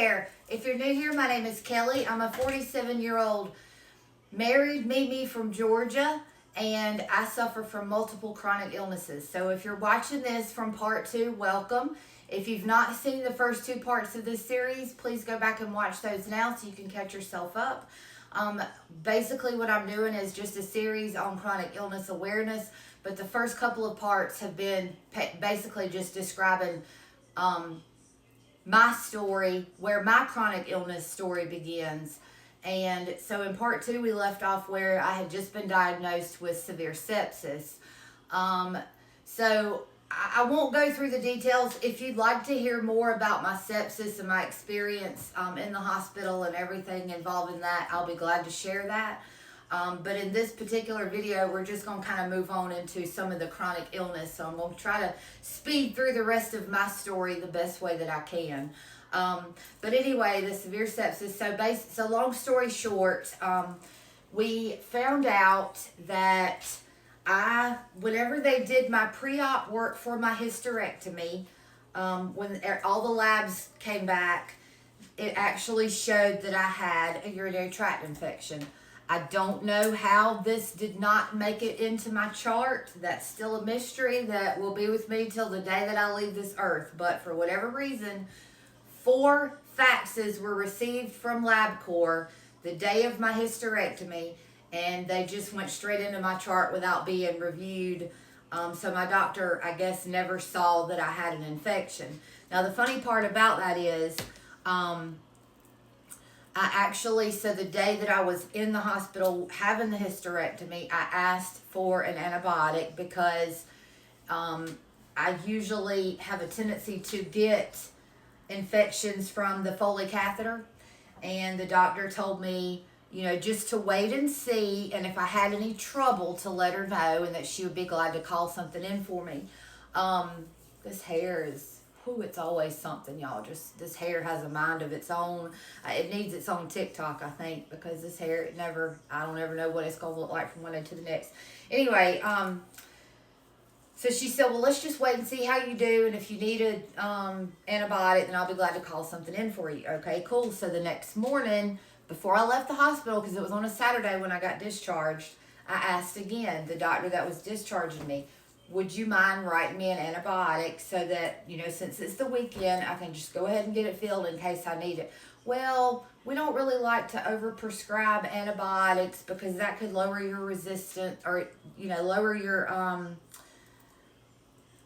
there. If you're new here, my name is Kelly. I'm a 47-year-old married Mimi from Georgia, and I suffer from multiple chronic illnesses. So if you're watching this from part 2, welcome. If you've not seen the first 2 parts of this series, please go back and watch those now so you can catch yourself up. Basically what I'm doing is just a series on chronic illness awareness, but the first couple of parts have been basically just describing my story, where my chronic illness story begins. And so in part 2, we left off where I had just been diagnosed with severe sepsis. So I won't go through the details. If you'd like to hear more about my sepsis and my experience in the hospital and everything involved in that, I'll be glad to share that. But in this particular video, we're just going to kind of move on into some of the chronic illness. So I'm going to try to speed through the rest of my story the best way that I can. But anyway, the severe sepsis. So long story short, we found out that whenever they did my pre-op work for my hysterectomy, when all the labs came back, it actually showed that I had a urinary tract infection. I don't know how this did not make it into my chart. That's still a mystery that will be with me till the day that I leave this earth. But for whatever reason, 4 faxes were received from LabCorp the day of my hysterectomy, and they just went straight into my chart without being reviewed. So my doctor, I guess, never saw that I had an infection. Now, the funny part about that is, so the day that I was in the hospital having the hysterectomy, I asked for an antibiotic because I usually have a tendency to get infections from the Foley catheter. And the doctor told me, just to wait and see, and if I had any trouble to let her know, and that she would be glad to call something in for me. This hair is... it's always something, y'all. Just this hair has a mind of its own. It needs its own TikTok, I think, because this hair, I don't ever know what it's going to look like from one day to the next. Anyway, so she said, well, let's just wait and see how you do, and if you need an antibiotic, then I'll be glad to call something in for you. Okay, cool. So the next morning, before I left the hospital, because it was on a Saturday when I got discharged, I asked again the doctor that was discharging me, would you mind writing me an antibiotic so that, since it's the weekend, I can just go ahead and get it filled in case I need it? Well, we don't really like to overprescribe antibiotics because that could lower your resistance or, lower your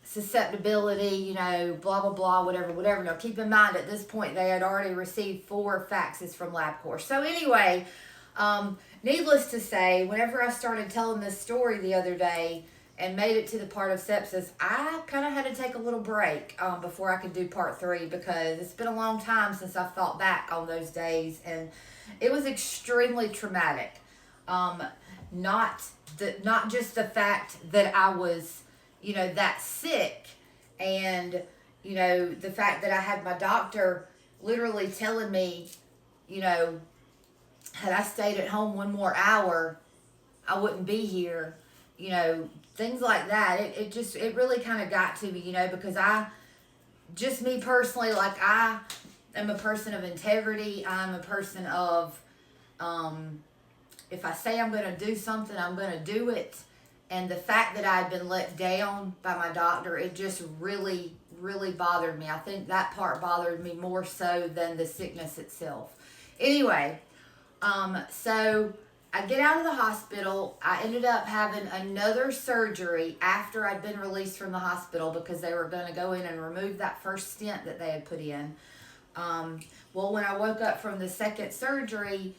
susceptibility, blah, blah, blah, whatever. Now, keep in mind, at this point, they had already received 4 faxes from LabCorp. So anyway, needless to say, whenever I started telling this story the other day, and made it to the part of sepsis, I kind of had to take a little break before I could do part 3 because it's been a long time since I've thought back on those days, and it was extremely traumatic. Not just the fact that I was, that sick, and, the fact that I had my doctor literally telling me, had I stayed at home one more hour, I wouldn't be here. Things like that. It really kind of got to me, because me personally, like, I am a person of integrity. I'm a person of, if I say I'm going to do something, I'm going to do it. And the fact that I'd been let down by my doctor, it just really, really bothered me. I think that part bothered me more so than the sickness itself. Anyway, so I get out of the hospital. I ended up having another surgery after I'd been released from the hospital because they were going to go in and remove that first stent that they had put in. Well, when I woke up from the second surgery,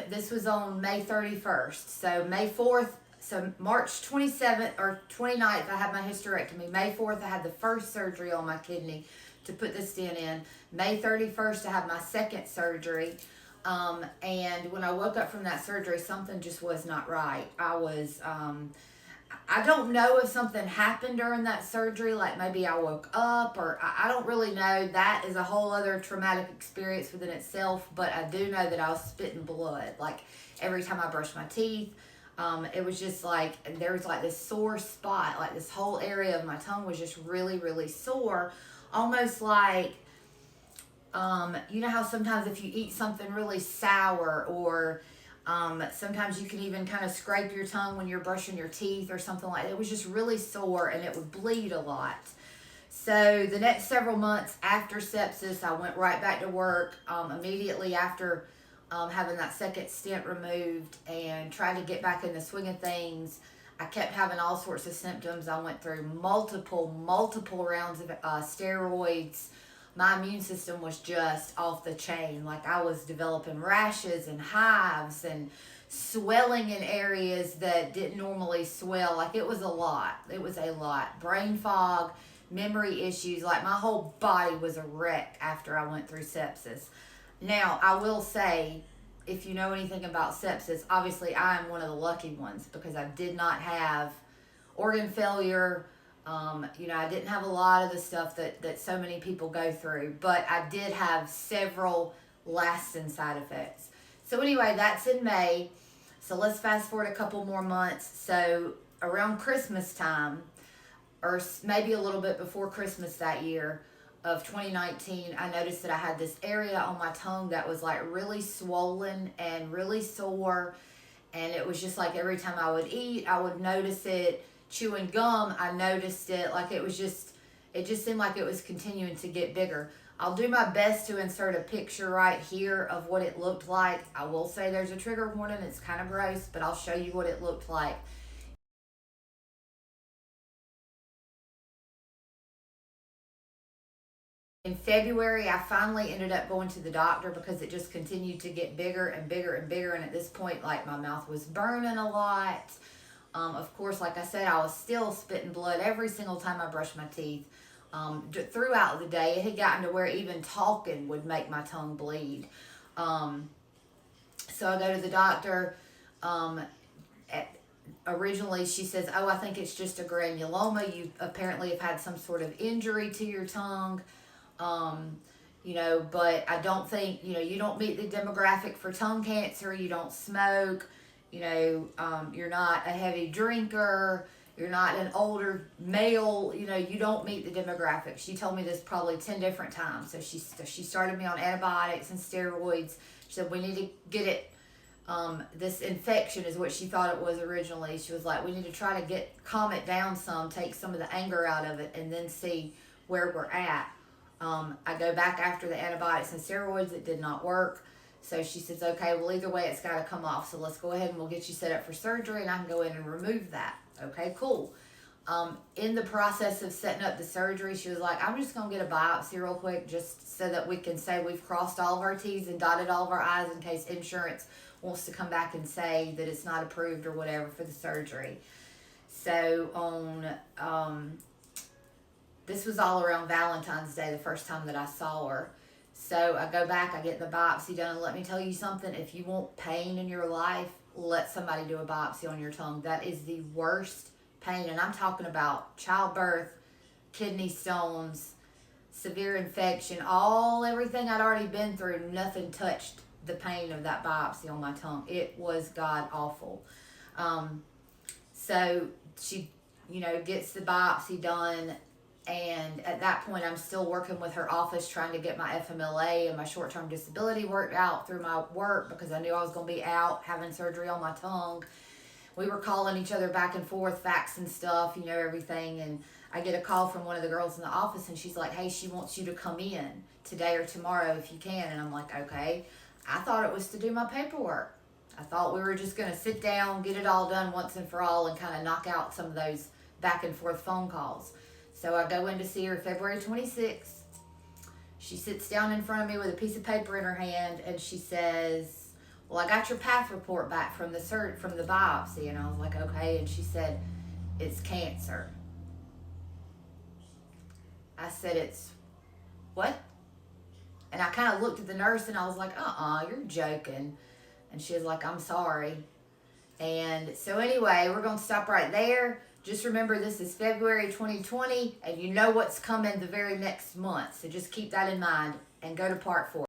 this was on May 31st. So May 4th, so March 27th or 29th, I had my hysterectomy. May 4th, I had the first surgery on my kidney to put the stent in. May 31st, I had my second surgery. And when I woke up from that surgery, something just was not right. I don't know if something happened during that surgery, like maybe I woke up, or I don't really know. That is a whole other traumatic experience within itself, but I do know that I was spitting blood. Like, every time I brushed my teeth, it was just like, there was like this sore spot, like this whole area of my tongue was just really, really sore, almost like You know how sometimes if you eat something really sour, or sometimes you can even kind of scrape your tongue when you're brushing your teeth or something like that. It was just really sore and it would bleed a lot. So the next several months after sepsis, I went right back to work immediately after having that second stent removed, and tried to get back in the swing of things. I kept having all sorts of symptoms. I went through multiple rounds of steroids. My immune system was just off the chain. Like, I was developing rashes and hives and swelling in areas that didn't normally swell. Like, it was a lot. It was a lot. Brain fog, memory issues. Like, my whole body was a wreck after I went through sepsis. Now, I will say, if you know anything about sepsis, obviously I am one of the lucky ones because I did not have organ failure. I didn't have a lot of the stuff that so many people go through, but I did have several lasting side effects. So, anyway, that's in May. So, let's fast forward a couple more months. So, around Christmas time, or maybe a little bit before Christmas that year of 2019, I noticed that I had this area on my tongue that was like really swollen and really sore. And it was just like every time I would eat, I would notice it. Chewing gum, I noticed it. Like, it just seemed like it was continuing to get bigger. I'll do my best to insert a picture right here of what it looked like. I will say there's a trigger warning. It's kind of gross, but I'll show you what it looked like. In February, I finally ended up going to the doctor because it just continued to get bigger and bigger and bigger. And at this point, like, my mouth was burning a lot. Of course, like I said, I was still spitting blood every single time I brushed my teeth. Throughout the day, it had gotten to where even talking would make my tongue bleed. Um, so I go to the doctor. Um, at, Originally, she says, "Oh, I think it's just a granuloma. You apparently have had some sort of injury to your tongue." Um, but I don't think, you don't meet the demographic for tongue cancer. You don't smoke. You're not a heavy drinker. You're not an older male. You don't meet the demographic. She told me this probably 10 different times. So she started me on antibiotics and steroids. She said, we need to get it. This infection is what she thought it was originally. She was like, we need to try to calm it down some, take some of the anger out of it, and then see where we're at. I go back after the antibiotics and steroids. It did not work. So she says, okay, well, either way, it's got to come off. So let's go ahead and we'll get you set up for surgery, and I can go in and remove that. Okay, cool. In the process of setting up the surgery, she was like, I'm just going to get a biopsy real quick just so that we can say we've crossed all of our T's and dotted all of our I's in case insurance wants to come back and say that it's not approved or whatever for the surgery. So this was all around Valentine's Day, the first time that I saw her. So I go back, I get the biopsy done, and let me tell you something. If you want pain in your life, let somebody do a biopsy on your tongue. That is the worst pain. And I'm talking about childbirth, kidney stones, severe infection, everything I'd already been through. Nothing touched the pain of that biopsy on my tongue. It was god awful. So she, gets the biopsy done. And at that point, I'm still working with her office trying to get my FMLA and my short-term disability worked out through my work because I knew I was going to be out having surgery on my tongue. We were calling each other back and forth, faxing stuff, everything. And I get a call from one of the girls in the office, and she's like, hey, she wants you to come in today or tomorrow if you can. And I'm like, okay. I thought it was to do my paperwork. I thought we were just going to sit down, get it all done once and for all, and kind of knock out some of those back and forth phone calls. So I go in to see her February 26th. She sits down in front of me with a piece of paper in her hand, and she says, well, I got your path report back from the biopsy. And I was like, okay. And she said, it's cancer. I said, it's what? And I kind of looked at the nurse, and I was like, you're joking. And she was like, I'm sorry. And so anyway, we're going to stop right there. Just remember, this is February 2020, and you know what's coming the very next month. So just keep that in mind and go to part 4.